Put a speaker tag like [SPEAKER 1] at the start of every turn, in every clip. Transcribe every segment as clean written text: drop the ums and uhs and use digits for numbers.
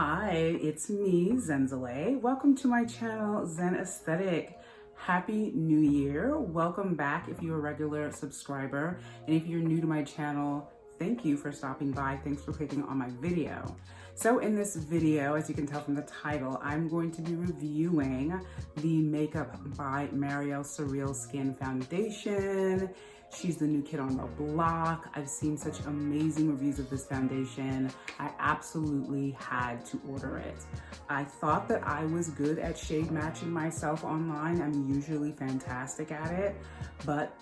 [SPEAKER 1] Hi, it's me, Zenzale. Welcome to my channel, Zen Aesthetic. Happy New Year. Welcome back if you're a regular subscriber. And if you're new to my channel, thank you for stopping by. Thanks for clicking on my video. So in this video, as you can tell from the title, I'm going to be reviewing the Makeup by Mario SurrealSkin Foundation. She's the new kid on the block. I've seen such amazing reviews of this foundation. I absolutely had to order it. I thought that I was good at shade matching myself online. I'm usually fantastic at it, but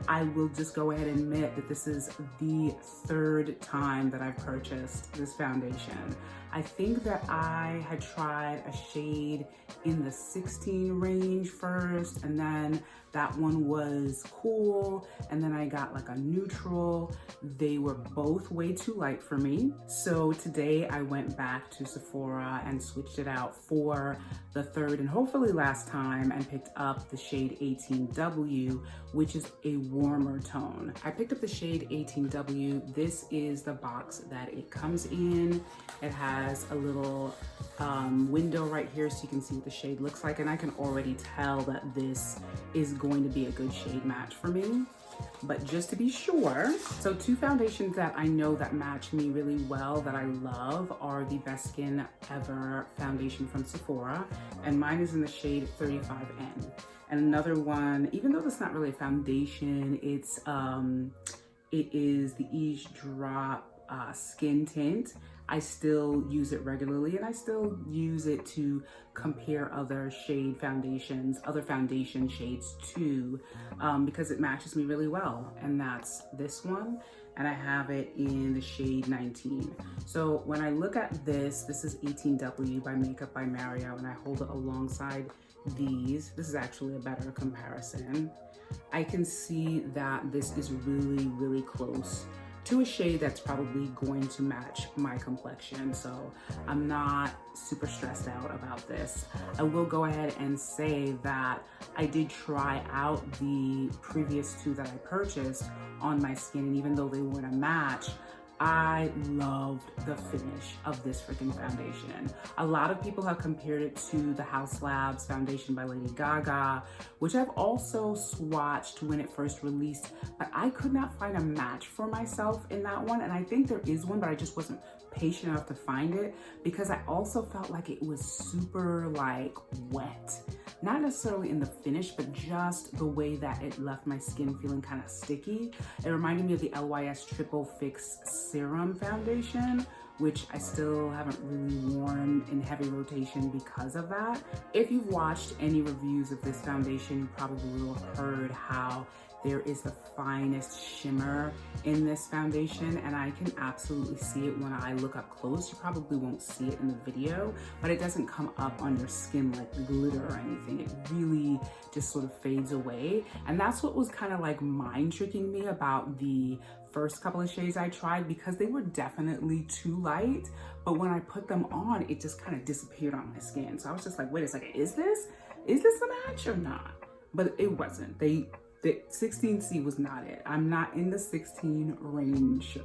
[SPEAKER 1] I will just go ahead and admit that this is the third time that I've purchased this foundation. I think that I had tried a shade in the 16 range first, and then that one was cool, and then I got like a neutral. They were both way too light for me. So today I went back to Sephora and switched it out for the third and hopefully last time and picked up the shade 18W, which is a warmer tone. I picked up the shade 18W. This is the box that it comes in. It has a little window right here so you can see what the shade looks like, and I can already tell that this is going to be a good shade match for me. But just to be sure, so two foundations that I know that match me really well that I love are the Best Skin Ever foundation from Sephora, and mine is in the shade 35N. And another one, even though it's not really a foundation, it is the Ease Drop Skin Tint. I still use it regularly, and I still use it to compare other other foundation shades too, because it matches me really well. And that's this one, and I have it in the shade 19. So when I look at this is 18W by Makeup by Mario, and I hold it alongside these. This is actually a better comparison. I can see that this is really, really close to a shade that's probably going to match my complexion. So I'm not super stressed out about this. I will go ahead and say that I did try out the previous two that I purchased on my skin, and even though they weren't a match, I loved the finish of this freaking foundation. A lot of people have compared it to the House Labs foundation by Lady Gaga, which I've also swatched when it first released, but I could not find a match for myself in that one. And I think there is one, but I just wasn't patient enough to find it because I also felt like it was super like wet. Not necessarily in the finish, but just the way that it left my skin feeling kind of sticky. It reminded me of the LYS Triple Fix Serum foundation, which I still haven't really worn in heavy rotation because of that. If you've watched any reviews of this foundation, you probably will have heard how there is the finest shimmer in this foundation, and I can absolutely see it when I look up close. You probably won't see it in the video, but it doesn't come up on your skin like glitter or anything. It really just sort of fades away. And that's what was kind of like mind tricking me about the first couple of shades I tried, because they were definitely too light, but when I put them on, it just kind of disappeared on my skin. So I was just like, wait a second, is this a match or not? But it wasn't. The 16C was not it. I'm not in the 16 range.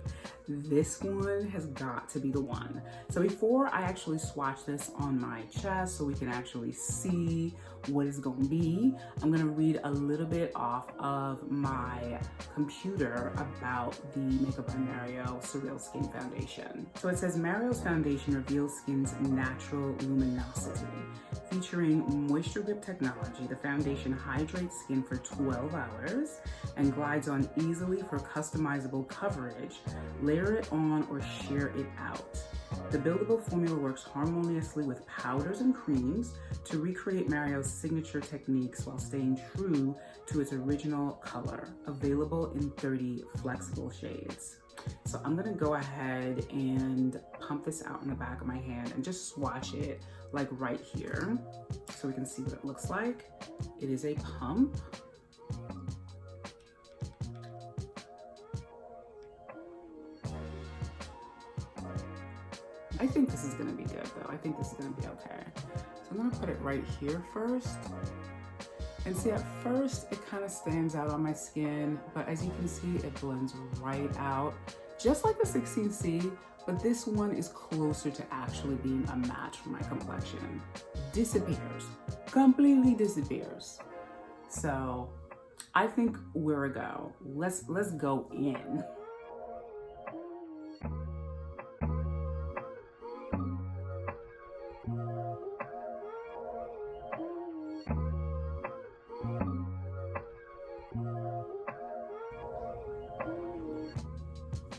[SPEAKER 1] This one has got to be the one. So before I actually swatch this on my chest so we can actually see what it's going to be, I'm going to read a little bit off of my computer about the Makeup by Mario SurrealSkin Foundation. So it says, Mario's foundation reveals skin's natural luminosity. Featuring moisture grip technology, the foundation hydrates skin for 12 hours and glides on easily for customizable coverage. Layer it on or sheer it out. The buildable formula works harmoniously with powders and creams to recreate Mario's signature techniques while staying true to its original color. Available in 30 flexible shades. So I'm gonna go ahead and pump this out in the back of my hand and just swatch it like right here so we can see what it looks like. It is a pump. I think this is gonna be good though. I think this is gonna be okay. So I'm gonna put it right here first. And see, at first it kind of stands out on my skin, but as you can see, it blends right out just like the 16C, but this one is closer to actually being a match for my complexion. Disappears, completely disappears. So I think we're a go. Let's go in.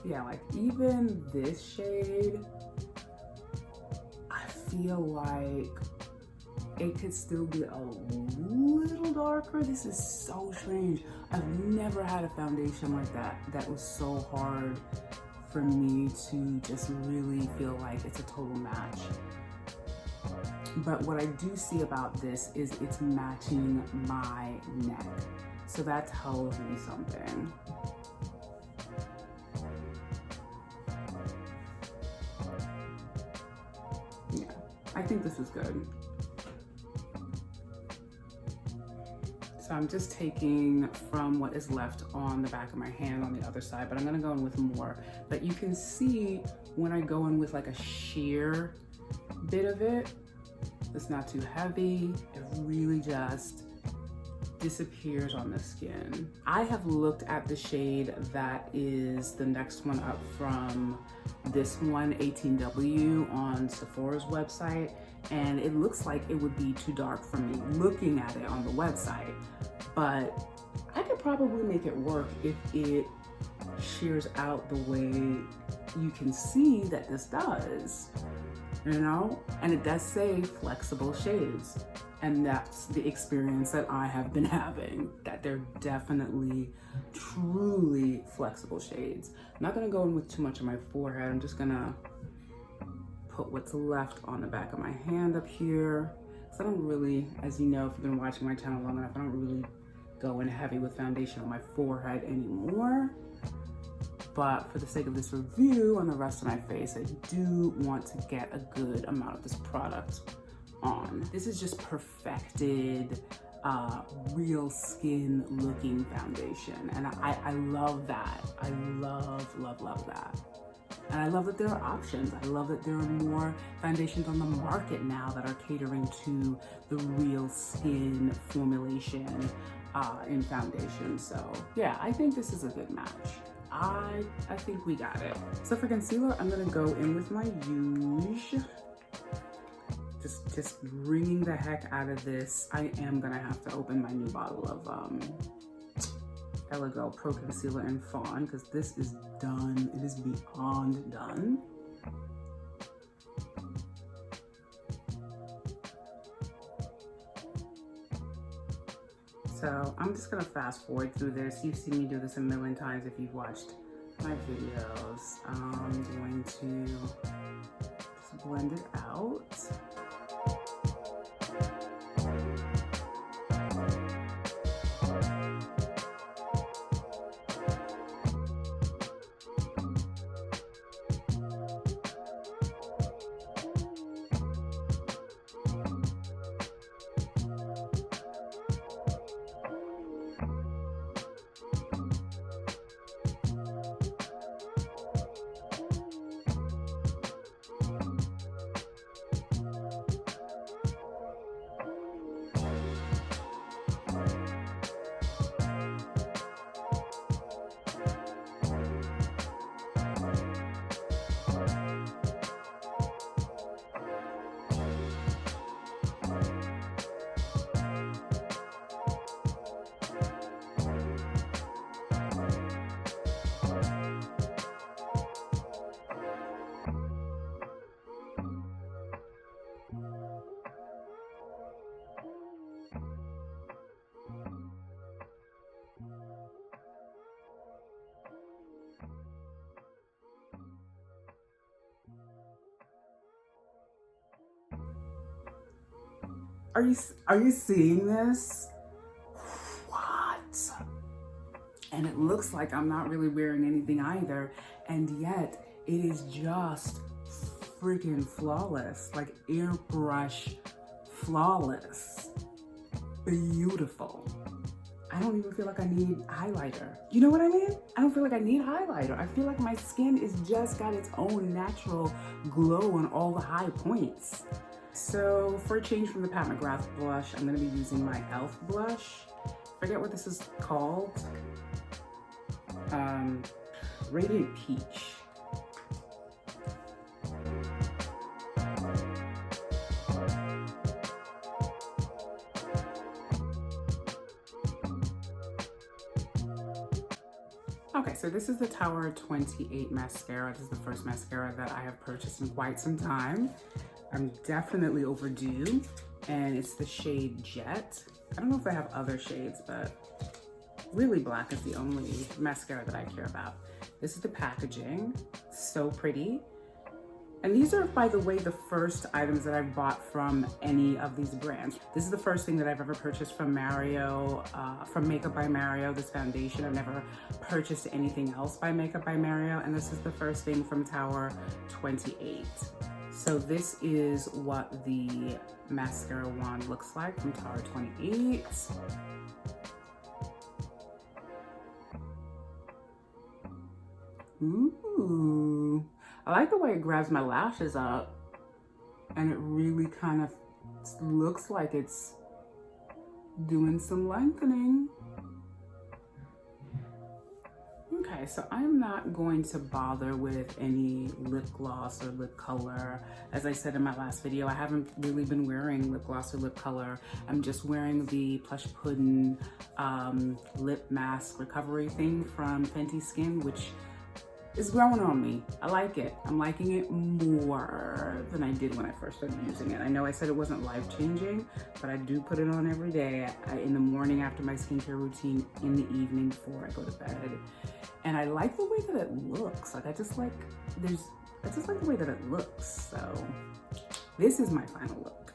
[SPEAKER 1] Yeah, like even this shade, I feel like it could still be a little darker. This is so strange. I've never had a foundation like that was so hard for me to just really feel like it's a total match. But what I do see about this is it's matching my neck. So that tells me something. Yeah, I think this is good. So I'm just taking from what is left on the back of my hand on the other side, but I'm gonna go in with more. But you can see when I go in with like a sheer bit of it, it's not too heavy. It really just disappears on the skin. I have looked at the shade that is the next one up from this one, 18W, on Sephora's website, and it looks like it would be too dark for me looking at it on the website, but I could probably make it work if it shears out the way you can see that this does, you know? And it does say flexible shades. And that's the experience that I have been having, that they're definitely, truly flexible shades. I'm not gonna go in with too much on my forehead. I'm just gonna put what's left on the back of my hand up here. So I don't really, as you know, if you've been watching my channel long enough, I don't really go in heavy with foundation on my forehead anymore. But for the sake of this review on the rest of my face, I do want to get a good amount of this product on. This is just perfected, real skin looking foundation. And I love that. I love that. And I love that there are options. I love that there are more foundations on the market now that are catering to the real skin formulation in foundation. So yeah, I think this is a good match. I think we got it. So for concealer, I'm gonna go in with my Rouge. Just wringing the heck out of this. I am gonna have to open my new bottle of Elego Pro Concealer in Fawn, because this is done. It is beyond done. So I'm just gonna fast forward through this. You've seen me do this a million times if you've watched my videos. I'm going to just blend it out. Are you seeing this? What? And it looks like I'm not really wearing anything either, and yet it is just freaking flawless, like airbrush flawless. Beautiful. I don't even feel like I need highlighter. You know what I mean? I don't feel like I need highlighter. I feel like my skin is just got its own natural glow on all the high points. So for a change from the Pat McGrath blush, I'm gonna be using my e.l.f. blush. Forget what this is called. Radiant Peach. Okay, so this is the Tower 28 mascara. This is the first mascara that I have purchased in quite some time. I'm definitely overdue, and it's the shade Jet. I don't know if they have other shades, but really black is the only mascara that I care about. This is the packaging, so pretty. And these are, by the way, the first items that I've bought from any of these brands. This is the first thing that I've ever purchased from Mario, from Makeup by Mario, this foundation. I've never purchased anything else by Makeup by Mario, and this is the first thing from Tower 28. So this is what the mascara wand looks like from Tower 28. Ooh. I like the way it grabs my lashes up, and it really kind of looks like it's doing some lengthening. Okay, so I'm not going to bother with any lip gloss or lip color. As I said in my last video, I haven't really been wearing lip gloss or lip color. I'm just wearing the Plush Puddin' lip mask recovery thing from Fenty Skin, which is growing on me. I like it. I'm liking it more than I did when I first started using it. I know I said it wasn't life-changing, but I do put it on every day, in the morning after my skincare routine, in the evening before I go to bed. And I like the way that it looks. Like I just like the way that it looks. So this is my final look.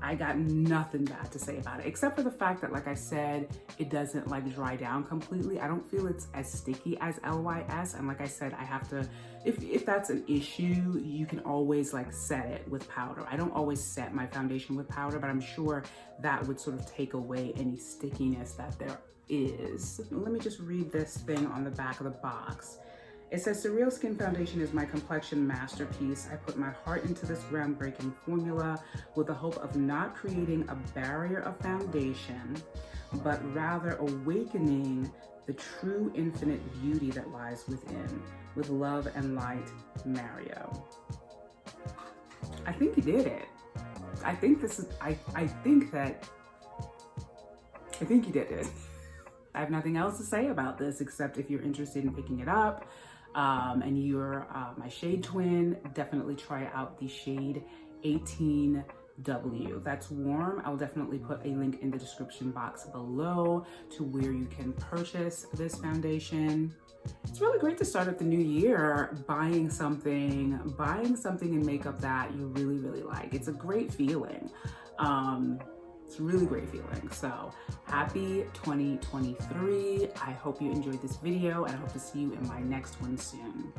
[SPEAKER 1] I got nothing bad to say about it, except for the fact that, like I said, it doesn't like dry down completely. I don't feel it's as sticky as LYS. And like I said, I have to, if that's an issue, you can always like set it with powder. I don't always set my foundation with powder, but I'm sure that would sort of take away any stickiness that there is. Let me just read this thing on the back of the box. It says, SurrealSkin Foundation is my complexion masterpiece. I put my heart into this groundbreaking formula with the hope of not creating a barrier of foundation, but rather awakening the true infinite beauty that lies within. With love and light, Mario. I think he did it. I think he did it. I have nothing else to say about this except if you're interested in picking it up, and you're my shade twin, definitely try out the shade 18W. That's warm. I'll definitely put a link in the description box below to where you can purchase this foundation. It's really great to start at the new year buying something in makeup that you really, really like. It's a great feeling. It's a really great feeling. So happy 2023. I hope you enjoyed this video, and I hope to see you in my next one soon.